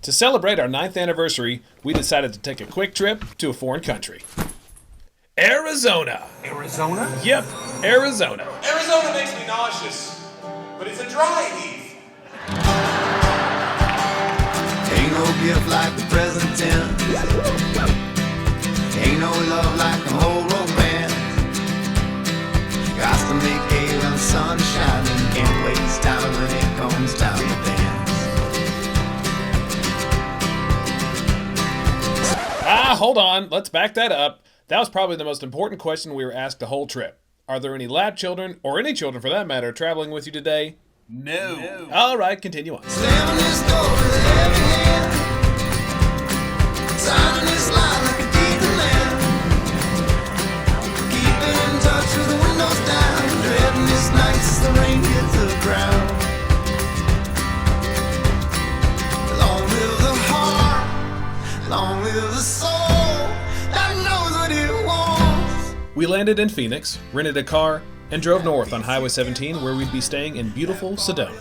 To celebrate our 9th anniversary, we decided to take a quick trip to a foreign country. Arizona. Arizona? Yep, Arizona. Arizona makes me nauseous, but it's a dry heat. Ain't no gift like the present tense. Ain't no love like the whole romance. Got to make hay when the sun is shining. Can't waste time when it comes time to dance. Hold on. Let's back that up. That was probably the most important question we were asked the whole trip. Are there any lab children, or any children for that matter, traveling with you today? No. All right, continue on. Slamming this door with a heavy hand. Signing this line like a deed to land. Keeping in touch with the windows down. Dreading this night as the rain hits the ground. Long live the heart. Long live the soul that knows what it wants. We landed in Phoenix, rented a car, and drove north on Highway 17 where we'd be staying in beautiful Sedona.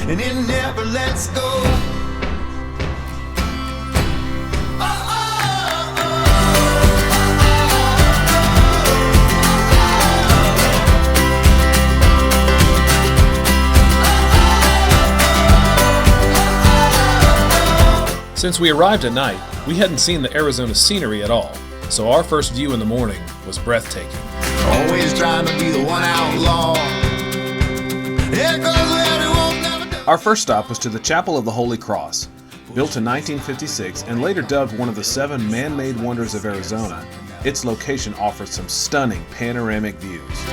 And it never lets go. Since we arrived at night, we hadn't seen the Arizona scenery at all, so our first view in the morning was breathtaking. Always trying to be the one outlaw. Here goes where we won't never do. Our first stop was to the Chapel of the Holy Cross. Built in 1956 and later dubbed one of the 7 man-made wonders of Arizona, its location offers some stunning panoramic views.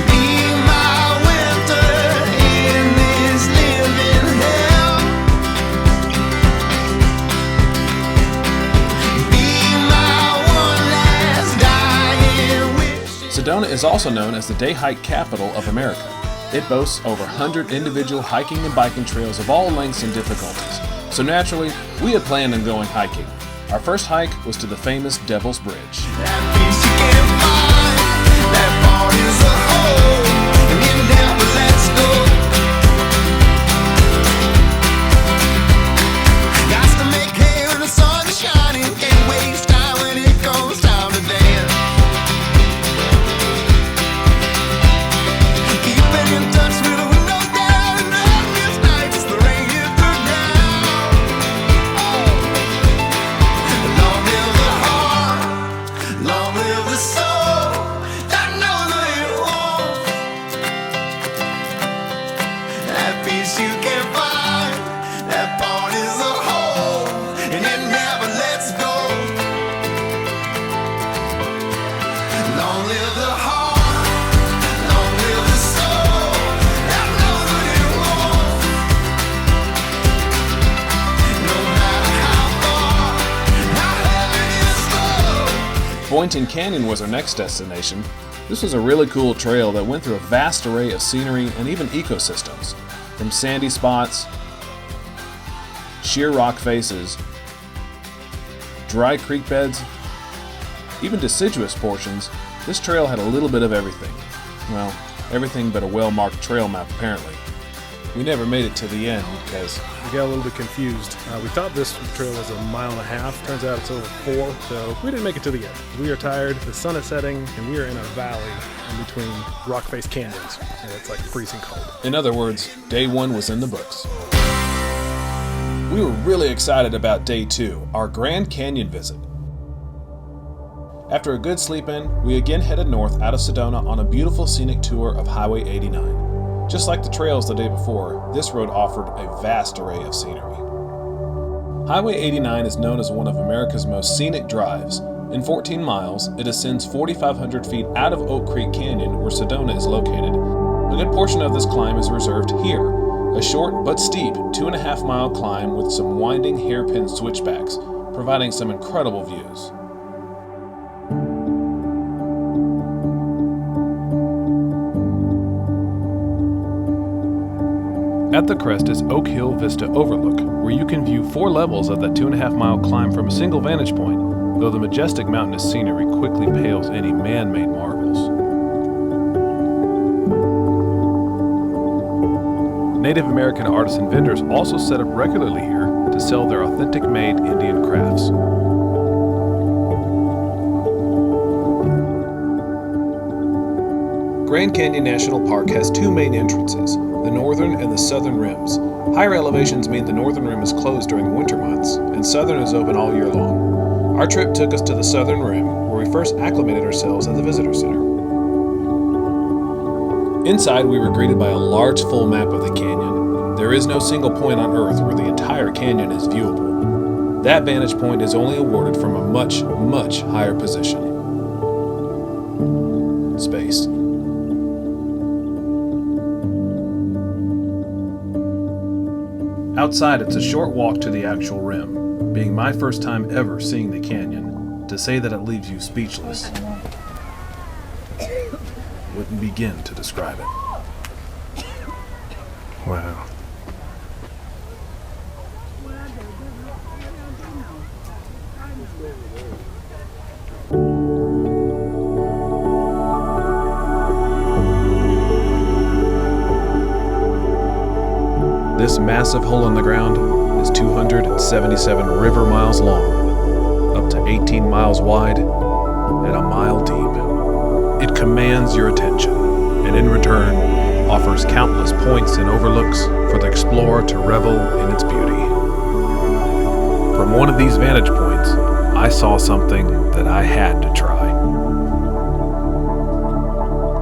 Be my winter in this living hell. Be my one last dying wish. Sedona is also known as the day hike capital of America. It boasts over 100 individual hiking and biking trails of all lengths and difficulties. So naturally, we had planned on going hiking. Our first hike was to the famous Devil's Bridge. That piece you can't find. That part is a hole, and it never lets go. Got to make hay when the sun is shining. Can't waste time when it comes time to dance. Keeping in touch with the windows down, and then this night as the rain hits the ground. Long live the heart, long live the soul that knows what it wants. That piece you can't find, that part is a hole, and it never lets go. Long live the heart, long live the soul that knows what it wants. No matter how far, how heavy this load. Boynton Canyon was our next destination. This was a really cool trail that went through a vast array of scenery and even ecosystems. From sandy spots, sheer rock faces, dry creek beds, even deciduous portions, this trail had a little bit of everything. Well, everything but a well-marked trail map apparently. We never made it to the end because We got a little bit confused. We thought this trail was 1.5 miles. Turns out it's over 4, so we didn't make it to the end. We are tired, the sun is setting, and we are in a valley in between rock-faced canyons, and it's like freezing cold. in other words, day 1 was in the books. We were really excited about day 2, our Grand Canyon visit. After a good sleep in, we again headed north out of Sedona on a beautiful scenic tour of Highway 89. Just like the trails the day before, this road offered a vast array of scenery. Highway 89 is known as one of America's most scenic drives. In 14 miles, it ascends 4,500 feet out of Oak Creek Canyon, where Sedona is located. A good portion of this climb is reserved here, a short but steep 2.5-mile climb with some winding hairpin switchbacks, providing some incredible views. At the crest is Oak Hill Vista Overlook, where you can view 4 levels of that 2.5-mile climb from a single vantage point, though the majestic mountainous scenery quickly pales any man-made marvels. Native American artisan vendors also set up regularly here to sell their authentic made Indian crafts. Grand Canyon National Park has two main entrances, the northern and the southern rims. Higher elevations mean the northern rim is closed during the winter months, and southern is open all year long. Our trip took us to the southern rim, where we first acclimated ourselves at the visitor center. Inside, we were greeted by a large full map of the canyon. There is no single point on Earth where the entire canyon is viewable. That vantage point is only awarded from a much, much higher position. Space. Outside, it's a short walk to the actual rim. Being my first time ever seeing the canyon, to say that it leaves you speechless wouldn't begin to describe it. Wow. This massive hole in the ground is 277 river miles long, up to 18 miles wide, and a mile deep. It commands your attention, and in return, offers countless points and overlooks for the explorer to revel in its beauty. From one of these vantage points, I saw something that I had to try.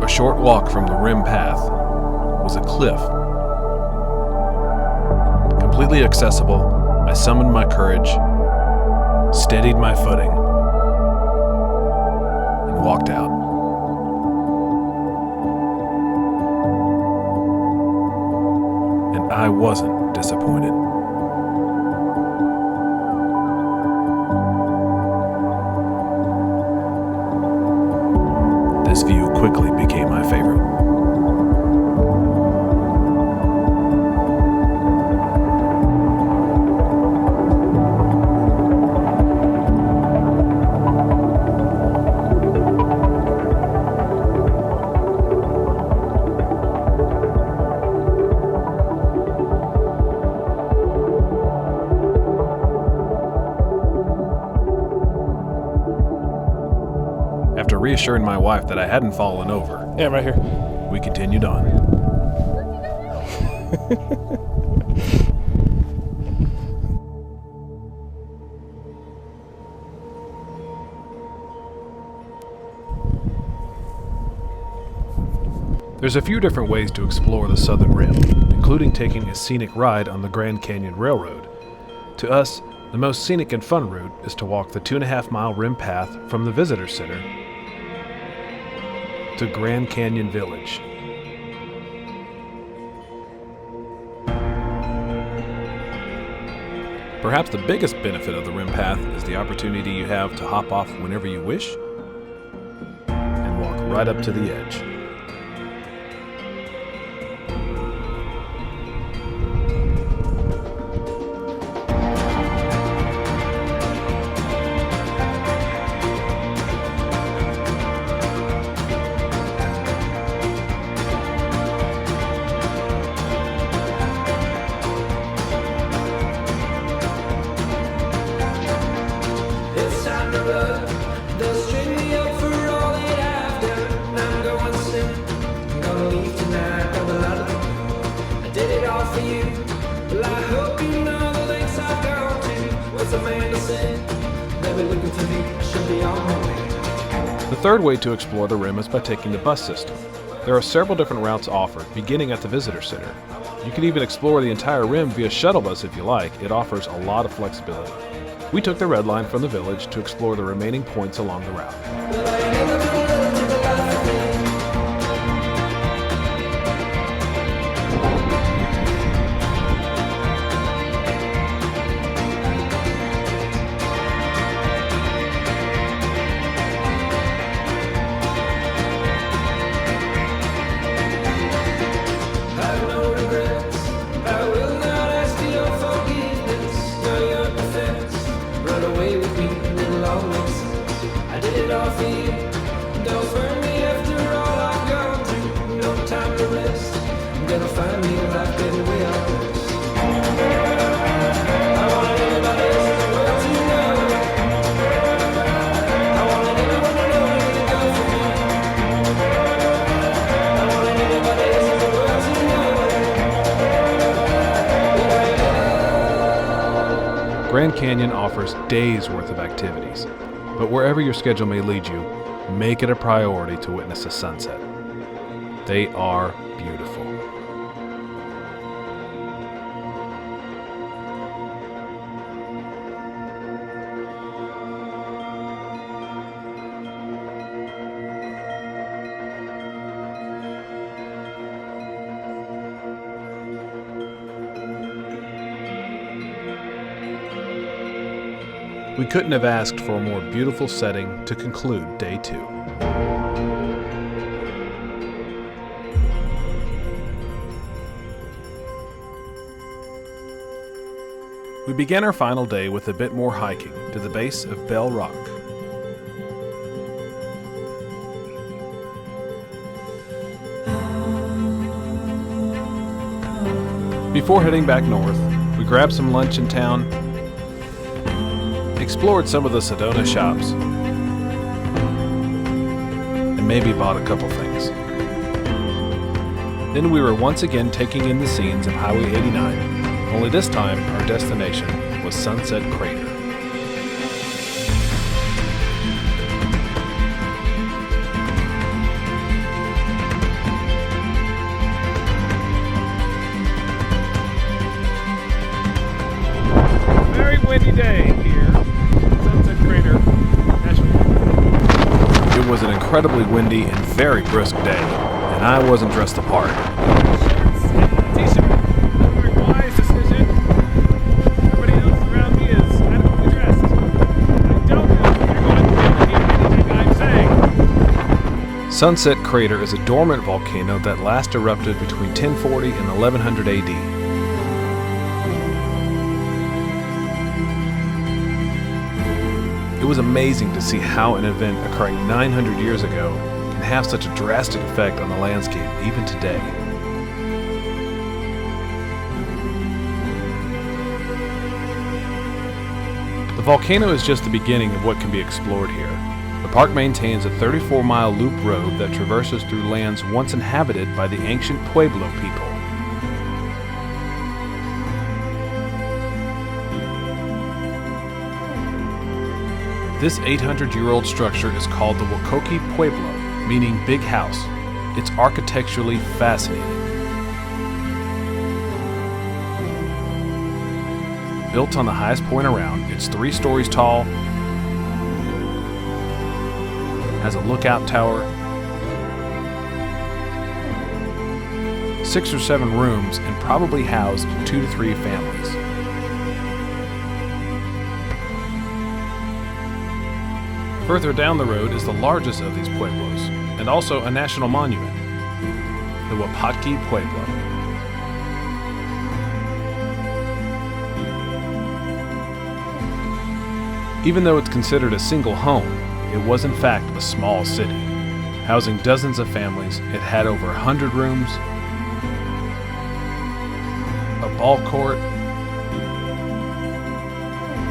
A short walk from the rim path was a cliff. Completely accessible, I summoned my courage, steadied my footing, and walked out. And I wasn't disappointed. This view quickly became my favorite. After reassuring my wife that I hadn't fallen over, Yeah, right here. we continued on. There's a few different ways to explore the southern rim, including taking a scenic ride on the Grand Canyon Railroad. To us, the most scenic and fun route is to walk the 2.5-mile rim path from the visitor center to Grand Canyon Village. Perhaps the biggest benefit of the rim path is the opportunity you have to hop off whenever you wish and walk right up to the edge. It's time to run. They'll string me up for all that I've done. I'm going soon. Gonna leave tonight on the line of the moon. I did it all for you. Well, I hope you know the lengths I've gone to. What's a man to say? They'll be looking for me. I should be on my way. The third way to explore the rim is by taking the bus system. There are several different routes offered, beginning at the visitor center. You can even explore the entire rim via shuttle bus if you like. It offers a lot of flexibility. We took the red line from the village to explore the remaining points along the route. Well, I ain't never gonna look to the life of me. I've no regrets. I will not ask for your forgiveness, nor your defense. Run away with me, it'll all make sense. I did it all for you. Grand Canyon offers days worth of activities, but wherever your schedule may lead you, make it a priority to witness a sunset. They are beautiful. We couldn't have asked for a more beautiful setting to conclude day 2. We began our final day with a bit more hiking to the base of Bell Rock. Before heading back north, we grabbed some lunch in town, explored some of the Sedona shops, and maybe bought a couple things. Then we were once again taking in the scenes of Highway 89, only this time our destination was Sunset Crater. Very windy day here. Sunset Crater National Park. It was an incredibly windy and very brisk day, and I wasn't dressed the part. T-shirt. Very wise decision. Everybody else around me is adequately dressed. I don't know if you're going to hear anything I'm saying. Sunset Crater is a dormant volcano that last erupted between 1040 and 1100 AD. It was amazing to see how an event occurring 900 years ago can have such a drastic effect on the landscape even today. The volcano is just the beginning of what can be explored here. The park maintains a 34-mile loop road that traverses through lands once inhabited by the Ancient Pueblo people. This 800-year-old structure is called the Wakoki Pueblo, meaning big house. It's architecturally fascinating. Built on the highest point around, it's 3 stories tall, has a lookout tower, 6 or 7 rooms, and probably housed 2 to 3 families. Further down the road is the largest of these pueblos, and also a national monument, the Wapatki Pueblo. Even though it's considered a single home, it was in fact a small city. Housing dozens of families, it had over 100 rooms, a ball court,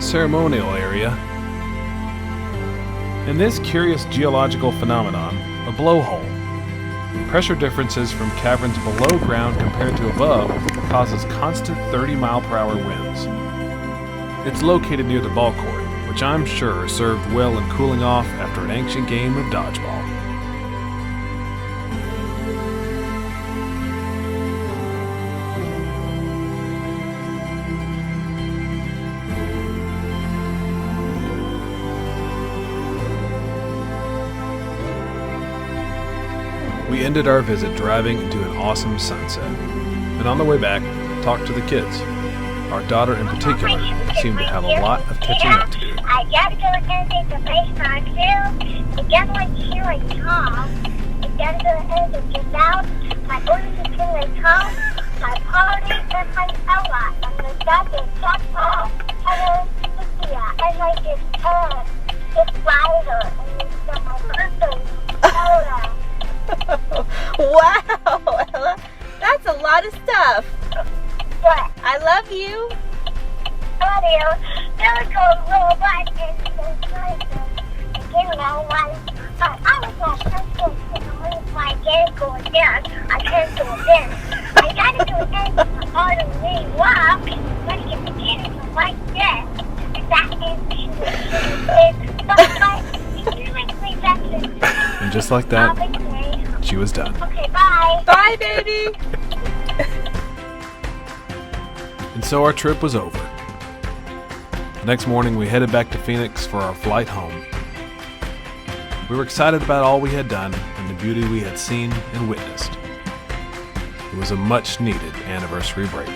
ceremonial area, and this curious geological phenomenon, a blowhole. Pressure differences from caverns below ground compared to above causes constant 30-mile-per-hour winds. It's located near the ball court, which I'm sure served well in cooling off after an ancient game of dodgeball. We ended our visit driving into an awesome sunset, and on the way back, talked to the kids. Our daughter in particular seemed to have a lot of catching up to do. I gotta go into the restaurant too. I gotta like to hear like Tom. I gotta go into the mouth. My orders are to like Tom. My party and my Ella. And my daughter Papa. And Cynthia. And like this rider. And my birthday. Ella. Wow, Ella. That's a lot of stuff. What? I love you. Love you. There goes little black and you know what? I was on something and my game going down. I can't go there. I gotta do anything to auto me walk. Gotta get the beginning like that. And just like that, she was done. Okay, bye. Bye, baby. And so our trip was over. The next morning, we headed back to Phoenix for our flight home. We were excited about all we had done and the beauty we had seen and witnessed. It was a much-needed anniversary break.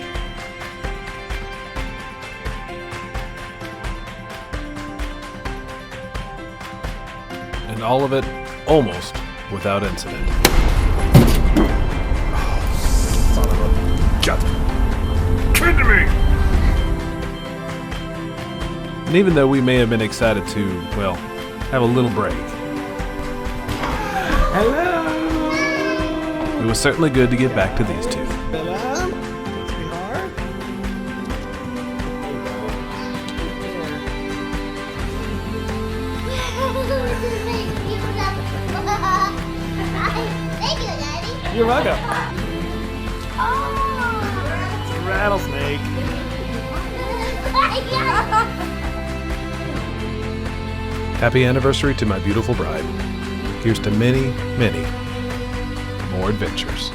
And all of it almost without incident. Son of a gut. Kidding me! And even though we may have been excited to, well, have a little break, it was certainly good to get back to these two. Thank you, Daddy. You're welcome. Oh. It's a rattlesnake. Happy anniversary to my beautiful bride. Here's to many, many more adventures.